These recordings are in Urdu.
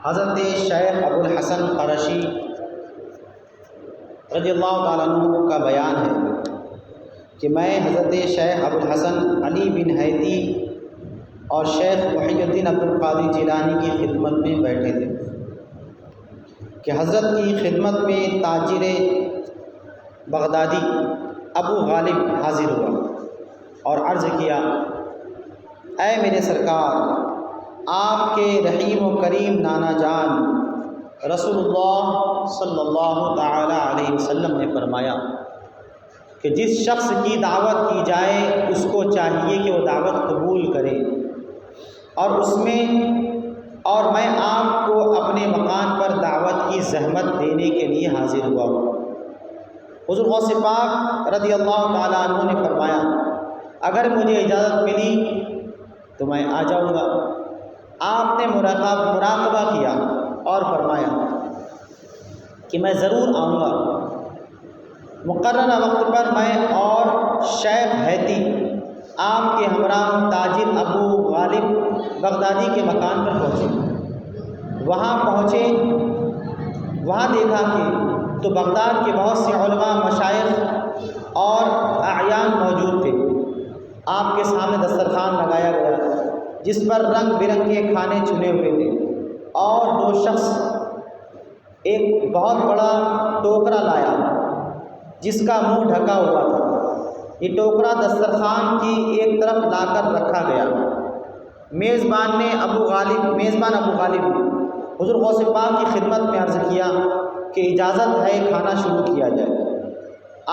حضرت شیخ ابو الحسن قرشی رضی اللہ تعالیٰ عنہ کا بیان ہے کہ میں حضرت شیخ ابو الحسن علی بن حیدی اور شیخ محی الدین عبد القادر جیلانی کی خدمت میں بیٹھے تھے کہ حضرت کی خدمت میں تاجر بغدادی ابو غالب حاضر ہوا اور عرض کیا، اے میرے سرکار، آپ کے رحیم و کریم نانا جان رسول اللہ صلی اللہ تعالی علیہ وسلم نے فرمایا کہ جس شخص کی دعوت کی جائے اس کو چاہیے کہ وہ دعوت قبول کرے، اور میں آپ کو اپنے مکان پر دعوت کی زحمت دینے کے لیے حاضر ہوا ہوں۔ حضور غوث پاک رضی اللہ تعالیٰ عنہ نے فرمایا، اگر مجھے اجازت ملی تو میں آ جاؤں گا۔ آپ نے مراقبہ کیا اور فرمایا کہ میں ضرور آؤں گا۔ مقررہ وقت پر میں اور شیخ حیدی آپ کے ہمراہ تاجر ابو غالب بغدادی کے مکان پر پہنچے۔ وہاں دیکھا کہ تو بغداد کے بہت سے علماء، مشائخ اور اعیان موجود تھے۔ آپ کے سامنے دسترخوان لگایا گیا جس پر رنگ برنگے کھانے چنے ہوئے تھے، اور دو شخص ایک بہت بڑا ٹوکرا لایا جس کا منہ ڈھکا ہوا تھا۔ یہ ٹوکرا دسترخوان کی ایک طرف لا کر رکھا گیا۔ میزبان ابو غالب حضور غوث پاک کی خدمت میں عرض کیا کہ اجازت ہے کھانا شروع کیا جائے۔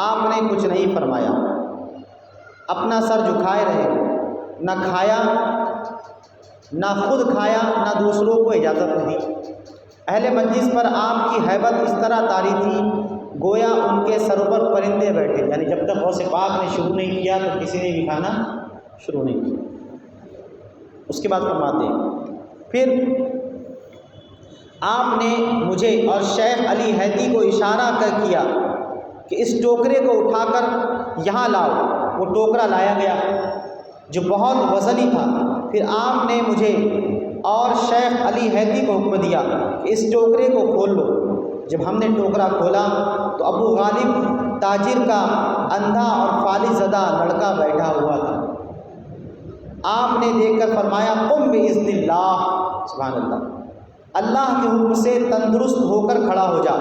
آپ نے کچھ نہیں فرمایا، اپنا سر جھکائے رہے، نہ کھایا، نہ خود کھایا، نہ دوسروں کو اجازت دی۔ اہل مجلس پر آپ کی ہیبت اس طرح طاری تھی گویا ان کے سروں پر پرندے بیٹھے، یعنی جب تک غوث پاک نے شروع نہیں کیا تو کسی نے بھی کھانا شروع نہیں کیا۔ اس کے بعد فرماتے ہیں، پھر آپ نے مجھے اور شیخ علی حیدی کو اشارہ کر کیا کہ اس ٹوکرے کو اٹھا کر یہاں لاؤ۔ وہ ٹوکرا لایا گیا جو بہت وزنی تھا۔ پھر آپ نے مجھے اور شیخ علی حیدی کو حکم دیا کہ اس ٹوکرے کو کھول لو۔ جب ہم نے ٹوکرا کھولا تو ابو غالب تاجر کا اندھا اور فالج زدہ لڑکا بیٹھا ہوا تھا۔ آپ نے دیکھ کر فرمایا، قم باذن اللہ، سبحان اللہ، اللہ کے حکم سے تندرست ہو کر کھڑا ہو جا۔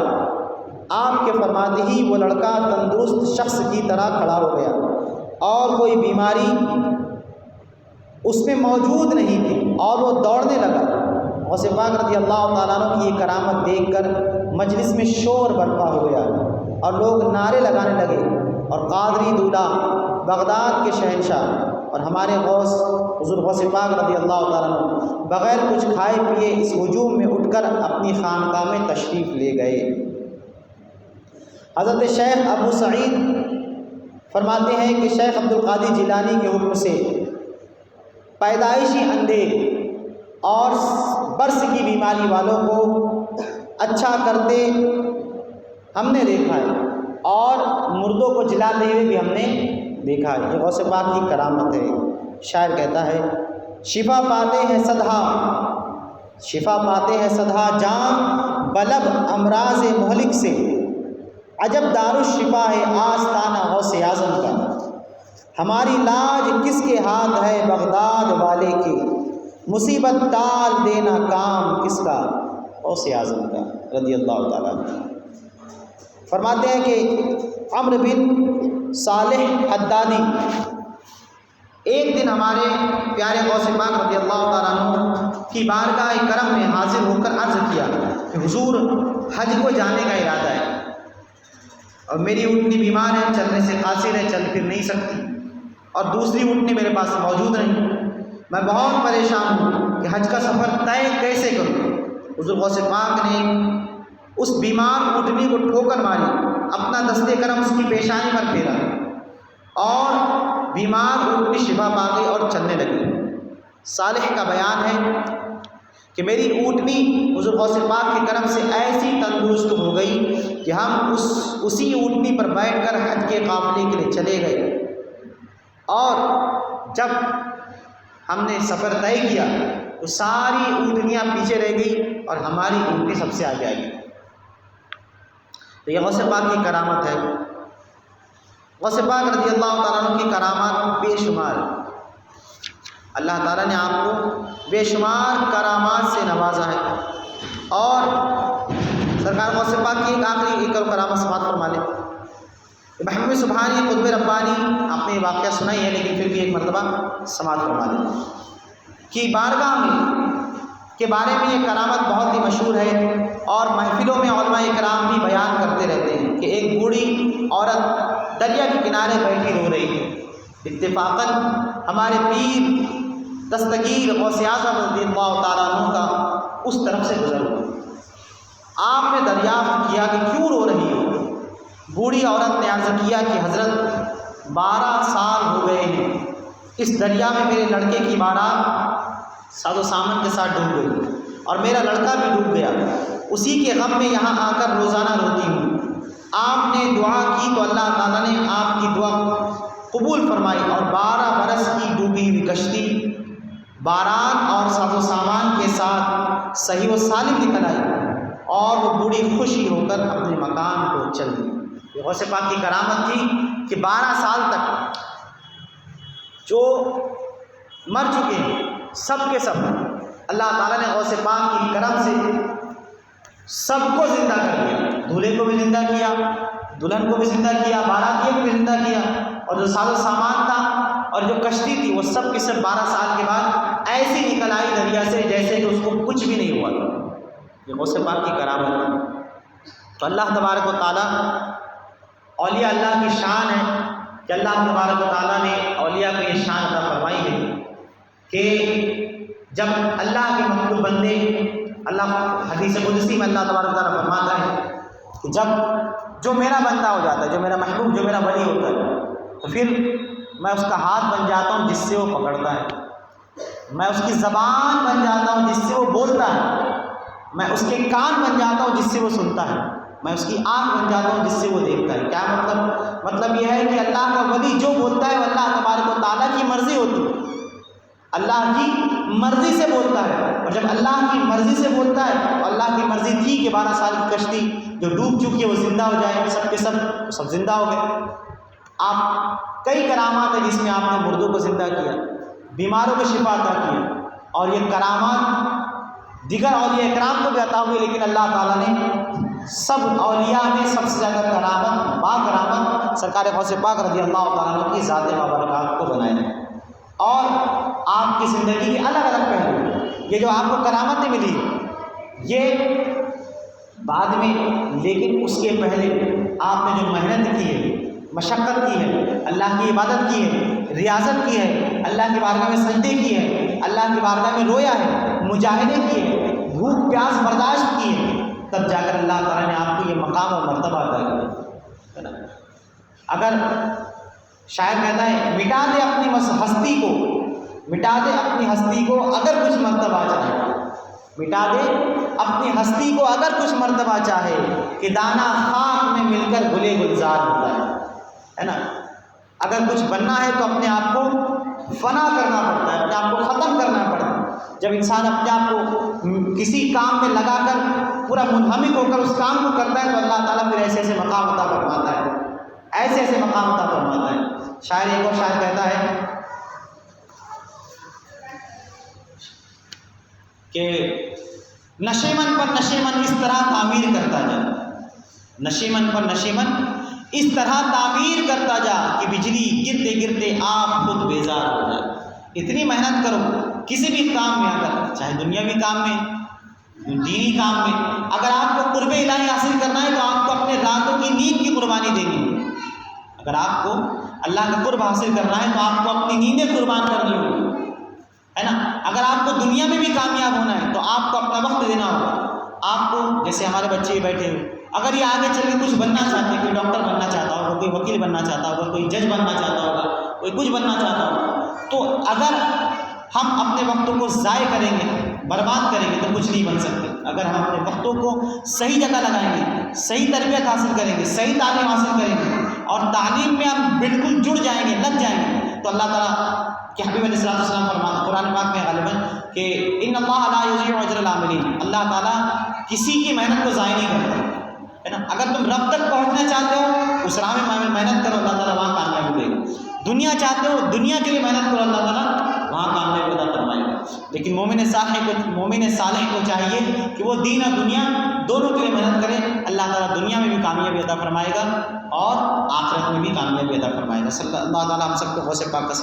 آپ کے فرماتے ہی وہ لڑکا تندرست شخص کی طرح کھڑا ہو گیا اور کوئی بیماری اس میں موجود نہیں تھی، اور وہ دوڑنے لگا۔ غوث پاک رضی اللہ تعالیٰ عنہ کی یہ کرامت دیکھ کر مجلس میں شور برپا ہو گیا اور لوگ نعرے لگانے لگے، اور قادری دولہ بغداد کے شہنشاہ اور ہمارے غوث حضور غوث پاک رضی اللہ تعالیٰ عنہ بغیر کچھ کھائے پیے اس ہجوم میں اٹھ کر اپنی خانقاہ میں تشریف لے گئے۔ حضرت شیخ ابو سعید فرماتے ہیں کہ شیخ عبد القادر جیلانی کے حکم سے پیدائشی اندھے اور برس کی بیماری والوں کو اچھا کرتے ہم نے دیکھا ہے، اور مردوں کو جلاتے ہوئے بھی ہم نے دیکھا ہے۔ یہ غوث پاک کی کرامت ہے۔ شاعر کہتا ہے، شفا پاتے ہیں صدہا جان بلب امراض مہلک سے، عجب دارالشفا ہے آستانہ غوث اعظم کا، ہماری لاج کس کے ہاتھ ہے بغداد والے کے، مصیبت ٹال دینا کام کس کا، غوث اعظم کا رضی اللہ تعالیٰ عنہ۔ فرماتے ہیں کہ عمرو بن صالح حدادی ایک دن ہمارے پیارے غوث پاک رضی اللہ تعالیٰ عنہ کی بارگاہ کرم میں حاضر ہو کر عرض کیا کہ حضور، حج کو جانے کا ارادہ ہے اور میری اونٹنی بیمار ہے، چلنے سے قاصر ہے، چل پھر نہیں سکتی، اور دوسری اونٹنی میرے پاس موجود نہیں، میں بہت پریشان ہوں کہ حج کا سفر طے کیسے کروں۔ حضور غوث پاک نے اس بیمار اونٹنی کو ٹھوکر ماری، اپنا دستے کرم اس کی پیشانی پر پھیرا، اور بیمار اونٹنی شفا پا گئی اور چلنے لگی۔ صالح کا بیان ہے کہ میری اونٹنی حضور غوث پاک کے کرم سے ایسی تندرست ہو گئی کہ ہم اسی اونٹنی پر بیٹھ کر حج کے قافلے کے لیے چلے گئے، اور جب ہم نے سفر طے کیا وہ ساری اونٹنیاں پیچھے رہ گئی اور ہماری اونٹنی سب سے آگے آ گئی۔ تو یہ غوث پاک کی کرامت ہے۔ غوث پاک رضی اللہ تعالیٰ عنہ کی کرامات بے شمار، اللہ تعالیٰ نے آپ کو بے شمار کرامات سے نوازا ہے۔ اور سرکار غوث پاک کی ایک آخری ایک اور کرامت سماعت فرما لیں۔ محمد سبحانی قطب ربانی، آپ نے یہ واقعہ سنا ہی ہے لیکن پھر بھی ایک مرتبہ سماعت فرما لیں کہ بارگاہ میں کے بارے میں یہ کرامت بہت ہی مشہور ہے، اور محفلوں میں علماء کرام بھی بیان کرتے رہتے ہیں کہ ایک بوڑھی عورت دریا کے کنارے بیٹھی رو رہی ہے۔ اتفاقاً ہمارے پیر دستگیر غوث اعظم رضی اللہ تعالیٰ عنہ کا اس طرف سے گزر ہوا۔ آپ نے دریافت کیا کہ کیوں رو رہی ہو؟ بوڑھی عورت نے عرض کیا کہ حضرت 12 سال ہو گئے ہیں، اس دریا میں میرے لڑکے کی بارات ساز و سامان کے ساتھ ڈوب گئی اور میرا لڑکا بھی ڈوب گیا، اسی کے غم میں یہاں آ کر روزانہ روتی ہوں۔ آپ نے دعا کی تو اللہ تعالیٰ نے آپ کی دعا قبول فرمائی اور 12 برس کی ڈوبی ہوئی کشتی بارات اور ساز و سامان کے ساتھ صحیح و سالم نکل آئی اور وہ بوڑھی خوشی ہو کر اپنے مکان کو چل گئی۔ یہ غوث پاک کی کرامت تھی کہ 12 سال تک جو مر چکے ہیں سب کے سب اللہ تعالیٰ نے غوث پاک کی کرم سے سب کو زندہ کر دیا۔ دولہے کو بھی زندہ کیا، دلہن کو بھی زندہ کیا، باراتیوں کو بھی زندہ کیا، اور جو ساز و سامان تھا اور جو کشتی تھی وہ سب کے سب 12 سال کے بعد ایسی نکل آئی دریا سے جیسے کہ اس کو کچھ بھی نہیں ہوا تھا۔ یہ غوث پاک کی کرامت ہے۔ تو اللہ تبارک و تعالیٰ، اولیاء اللہ کی شان ہے کہ اللہ تبارک و تعالیٰ نے اولیاء کو یہ شان عطا فرمائی ہے کہ جب اللہ کے محبوب بندے، اللہ حدیث قدسی میں اللہ تبارک و تعالیٰ فرماتا ہے کہ جب جو میرا بندہ ہو جاتا ہے، جو میرا محبوب، جو میرا ولی ہوتا ہے، تو پھر میں اس کا ہاتھ بن جاتا ہوں جس سے وہ پکڑتا ہے، میں اس کی زبان بن جاتا ہوں جس سے وہ بولتا ہے، میں اس کے کان بن جاتا ہوں جس سے وہ سنتا ہے، میں اس کی آنکھ بن جاتا ہوں جس سے وہ دیکھتا ہے۔ کیا مطلب یہ ہے کہ اللہ کا ولی جو بولتا ہے وہ اللہ تبارک و تعالیٰ کی مرضی ہوتی ہے، اللہ کی مرضی سے بولتا ہے، اور جب اللہ کی مرضی سے بولتا ہے تو اللہ کی مرضی تھی کہ 12 سال کی کشتی جو ڈوب چکی ہے وہ زندہ ہو جائے، سب کے سب زندہ ہو گئے۔ آپ کئی کرامات ہیں جس میں آپ نے مردوں کو زندہ کیا، بیماروں کو شفا عطا کیا، اور یہ کرامات دیگر اولیاء اکرام کو بھی عطا ہوئی، لیکن اللہ تعالیٰ نے سب اولیاء میں سب سے زیادہ کرامت، با کرامت سرکار غوث پاک رضی اللہ تعالیٰ عنہ کی ذات مبارکات کو بنایا ہے۔ اور آپ کی زندگی کے الگ الگ پہلو، یہ جو آپ کو کرامتیں ملی یہ بعد میں، لیکن اس کے پہلے آپ نے جو محنت کی ہے، مشقت کی ہے، اللہ کی عبادت کی ہے، ریاضت کی ہے، اللہ کی بارگاہ میں سجدے کی ہے، اللہ کی بارگاہ میں رویا ہے، مجاہدے کیے ہیں، بھوک پیاس برداشت کی ہے، تب جا کر اللہ تعالیٰ نے آپ کو یہ مقام اور مرتبہ عطا کیا ہے نا۔ اگر شاعر کہتا ہے مٹا دے اپنی ہستی کو، مٹا دے اپنی ہستی کو اگر کچھ مرتبہ چاہے، مٹا دے اپنی ہستی کو اگر کچھ مرتبہ چاہے، کہ دانہ خاک میں مل کر گلے گلزار ہوتا ہے نا۔ اگر کچھ بننا ہے تو اپنے آپ کو فنا کرنا پڑتا ہے، اپنے آپ کو ختم کرنا پڑتا ہے۔ جب انسان اپنے آپ کو کسی کام میں لگا کر پورا منہمک ہو کر اس کام کو کرتا ہے تو اللہ تعالیٰ پھر ایسے ایسے مقام عطا فرماتا ہے، ایسے ایسے مقام عطا فرماتا ہے۔ شاعر ایک اور شاعر کہتا ہے کہ نشیمن پر نشیمن اس طرح تعمیر کرتا جا، نشیمن پر نشیمن اس طرح تعمیر کرتا جا کہ بجلی گرتے گرتے آپ خود بیزار ہو جائے۔ اتنی محنت کرو کسی بھی کام میں، اگر چاہے دنیاوی کام میں، دینی کام میں، اگر آپ کو قرب الہی حاصل کرنا ہے تو آپ کو اپنے راتوں کی نیند کی قربانی دینی ہے۔ اگر آپ کو اللہ کا قرب حاصل کرنا ہے تو آپ کو اپنی نیندیں قربان کرنی ہوگی، ہے نا۔ اگر آپ کو دنیا میں بھی کامیاب ہونا ہے تو آپ کو اپنا وقت دینا ہوگا۔ آپ کو جیسے ہمارے بچے بیٹھے ہوئے، اگر یہ آگے چل کے کچھ بننا چاہتے ہیں، کوئی ڈاکٹر بننا چاہتا ہوگا، کوئی وکیل بننا چاہتا ہوگا، کوئی جج بننا چاہتا ہوگا، کوئی کچھ بننا چاہتا ہوگا، تو اگر ہم اپنے وقتوں کو ضائع کریں گے، برباد کریں گے تو کچھ نہیں بن سکتے۔ اگر ہم اپنے وقتوں کو صحیح جگہ لگائیں گے، صحیح تربیت حاصل کریں گے، صحیح تعلیم حاصل کریں گے اور تعلیم میں ہم بالکل جڑ جائیں گے، لگ جائیں گے، تو اللہ تعالیٰ کہ حبیب علیہ السلام فرماتے قرآن پاک میں غالباً کہ ان اللہ لا یضیع اجر العاملین، اللہ تعالیٰ کسی کی محنت کو ضائع نہیں کرتا ہے نا. اگر تم رب تک پہنچنا چاہتے ہو اس راہ میں محنت کرو، اللہ تعالیٰ وہاں کامیابی دے گا. دنیا چاہتے ہو دنیا کے لیے محنت کرو، اللہ تعالیٰ وہاں کامیابی عطا فرمائے گا. لیکن مومن صالح کو چاہیے کہ وہ دین اور دنیا دونوں کے لیے محنت کرے، اللہ تعالیٰ دنیا میں بھی کامیابی عطا فرمائے گا اور آخرت میں بھی کامیابی عطا فرمائے گا. اللہ تعالیٰ ہم سب کو غوث پاک کا